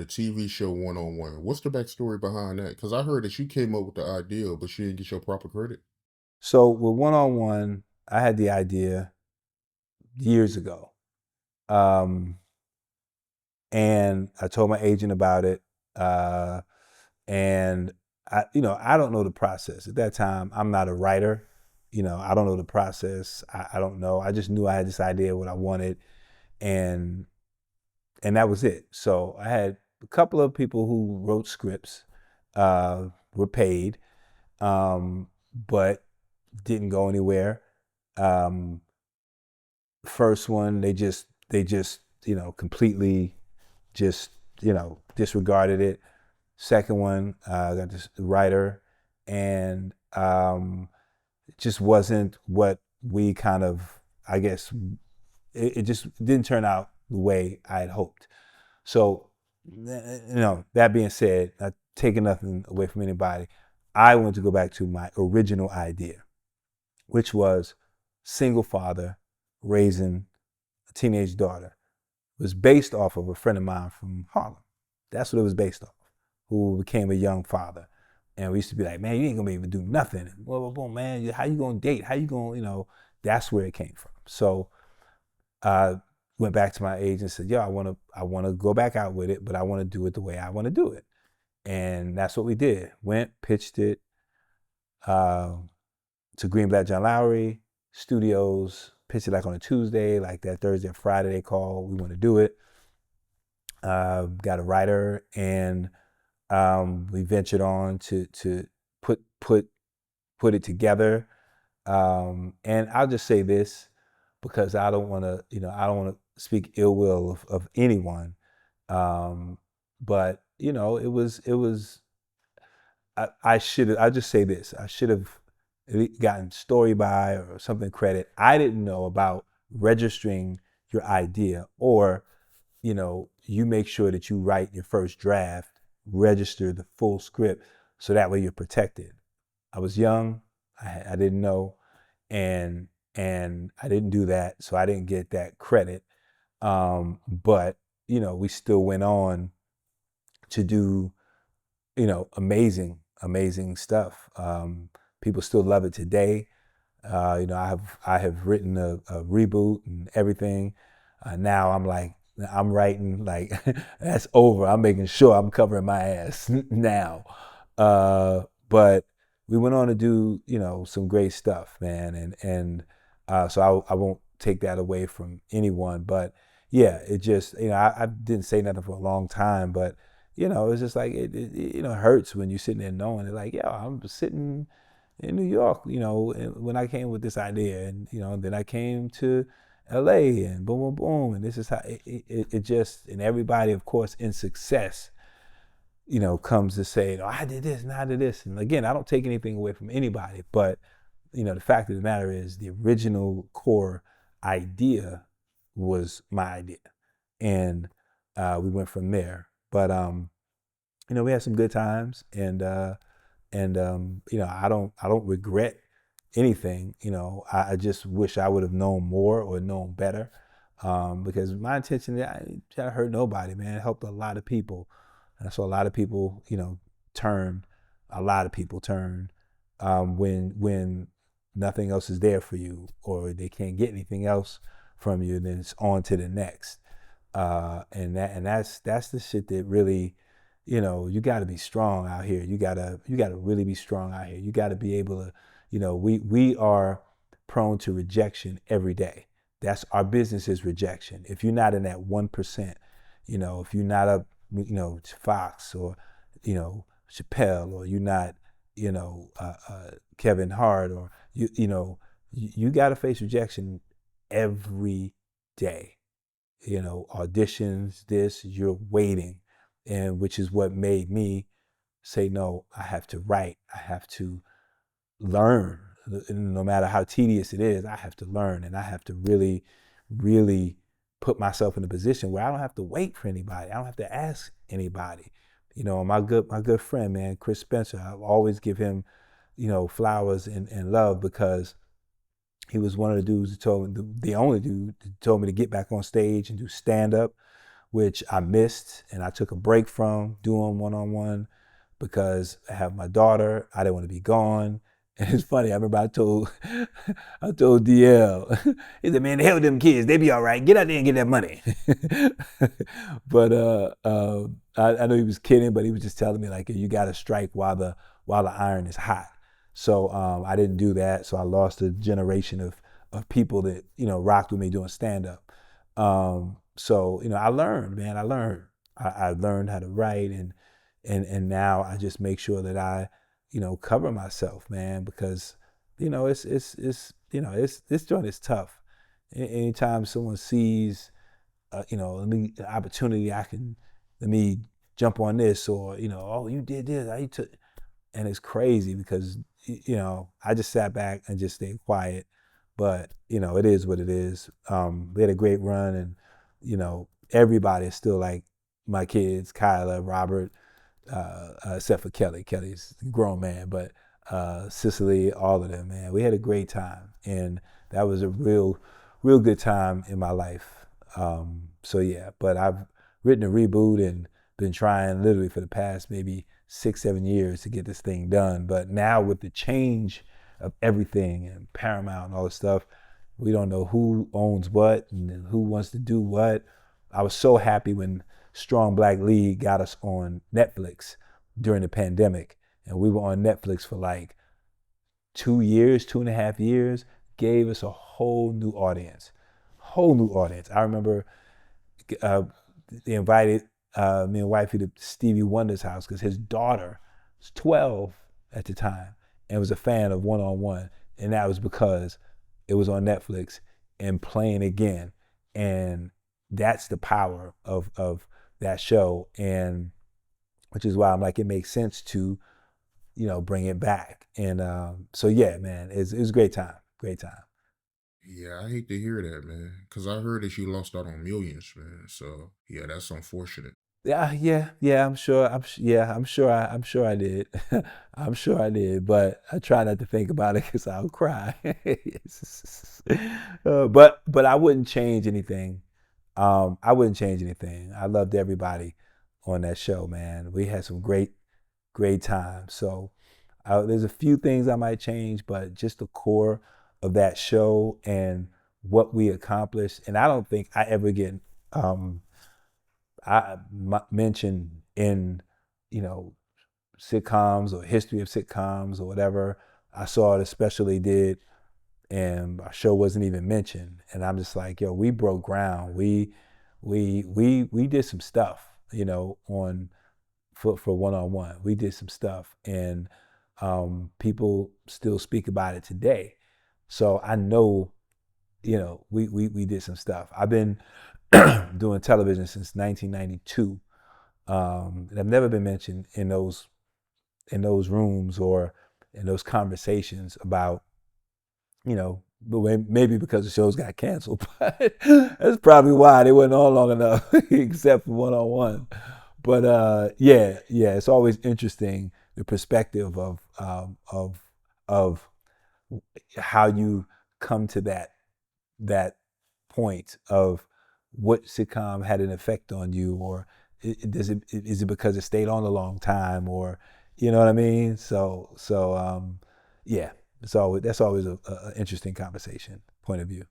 the TV show One on One. What's the backstory behind that? Because I heard that you came up with the idea, but you didn't get your proper credit. So with One on One, I had the idea years ago. Um, and I told my agent about it. Uh, and I don't know the process. At that time, I'm not a writer. I don't know the process. I don't know. I just knew I had this idea, what I wanted, and that was it. So I had a couple of people who wrote scripts, were paid, but didn't go anywhere. Um, First one, they just completely just disregarded it. Second one, I got this writer, and it just wasn't what we kind of, I guess, it just didn't turn out the way I had hoped. So, that being said, not taking nothing away from anybody, I want to go back to my original idea, which was single father raising a teenage daughter. It was based off of a friend of mine from Harlem. That's what it was based off, who became a young father. And we used to be like, man, you ain't gonna be able to do nothing. And blah, blah, blah, man, how you gonna date? How you gonna, that's where it came from. So I went back to my agent and said, yo, I wanna go back out with it, but I wanna do it the way I wanna do it. And that's what we did. Went, pitched it uh, to Greenblatt John Lowry Studios, pitched it like on a Tuesday, like that Thursday or Friday they called, we want to do it. Got a writer, and we ventured on to put it together. And I'll just say this, because I don't want to, I don't want to speak ill will of anyone. But it was I should have. I'll just say this: I should have gotten story by or something credit. I didn't know about registering your idea, or you make sure that you write your first draft, register the full script, so that way you're protected. I was young, I didn't know, and I didn't do that, so I didn't get that credit. But we still went on to do amazing stuff. People still love it today. I have written a reboot and everything. Now I'm writing like that's over. I'm making sure I'm covering my ass now. But we went on to do some great stuff, man, and so I won't take that away from anyone. But yeah, it just I didn't say nothing for a long time, but it's just like it hurts when you're sitting there knowing it, like, yo, I'm sitting in New York, when I came with this idea, and then I came to LA, and boom, boom, boom, and this is how it just, and everybody, of course, in success, comes to say, I did this and I did this, and again, I don't take anything away from anybody, but the fact of the matter is, the original core idea was my idea, and we went from there. But we had some good times, and I don't regret anything. I just wish I would have known more or known better, because my intention, I didn't try to hurt nobody, man. It helped a lot of people, and I saw a lot of people, turn. A lot of people turn when nothing else is there for you, or they can't get anything else from you. Then it's on to the next, and that's the shit that really, you got to be strong out here. You got to really be strong out here. You got to be able to, we are prone to rejection every day. That's our business, is rejection. If you're not in that 1%, if you're not up, Fox, or Chappelle, or you're not, Kevin Hart, or you got to face rejection every day. Auditions, this, you're waiting, and which is what made me say, no, I have to write, I have to learn. No matter how tedious it is, I have to learn, and I have to really, really put myself in a position where I don't have to wait for anybody. I don't have to ask anybody. My good friend, man, Chris Spencer, I always give him, flowers and love, because he was one of the dudes that told me, the only dude that told me to get back on stage and do stand up which I missed and I took a break from doing one-on-one because I have my daughter. I didn't want to be gone. And it's funny, I remember I told DL, he said, man, the hell with them kids, they be all right. Get out there and get that money. But I know he was kidding, but he was just telling me like, you got to strike while the iron is hot. So I didn't do that. So I lost a generation of people that, rocked with me doing stand-up. So, I learned, man, I learned. I learned how to write and now I just make sure that I, cover myself, man, because, it's this joint is tough. Anytime someone sees, let me the opportunity, let me jump on this, or, oh, you did this, and it's crazy because, I just sat back and just stayed quiet, but, it is what it is. We had a great run and, everybody is still like my kids, Kyla, Robert, except for Kelly. Kelly's a grown man, but Cicely, all of them, man. We had a great time, and that was a real good time in my life. So yeah, but I've written a reboot and been trying literally for the past maybe 6-7 years to get this thing done. But now with the change of everything and Paramount and all this stuff, we don't know who owns what and who wants to do what. I was so happy when Strong Black League got us on Netflix during the pandemic. And we were on Netflix for like 2 years, 2.5 years, gave us a whole new audience. I remember they invited me and wifey to Stevie Wonder's house because his daughter was 12 at the time and was a fan of One-on-One. And that was because it was on Netflix and playing again. And that's the power of that show, and which is why I'm like, it makes sense to, bring it back. And so yeah, man, it was a great time. Yeah, I hate to hear that, man, because I heard that you lost out on millions, man. So yeah, that's unfortunate. Yeah. I'm sure I did. I'm sure I did, but I try not to think about it because I'll cry. But I wouldn't change anything. I wouldn't change anything. I loved everybody on that show, man. We had some great times. So there's a few things I might change, but just the core of that show and what we accomplished. And I don't think I ever get mentioned in, sitcoms or history of sitcoms or whatever. I saw it especially did, and our show wasn't even mentioned. And I'm just like, yo, we broke ground. We did some stuff, on for One-on-One. We did some stuff, and people still speak about it today. So I know, we did some stuff. I've been doing television since 1992, and I've never been mentioned in those rooms or in those conversations about, maybe because the shows got canceled, but that's probably why they weren't on long enough, except for One-on-One. But yeah, it's always interesting the perspective of how you come to that point of what sitcom had an effect on you, or is it because it stayed on a long time, or you know what I mean? So yeah, that's always a interesting conversation point of view.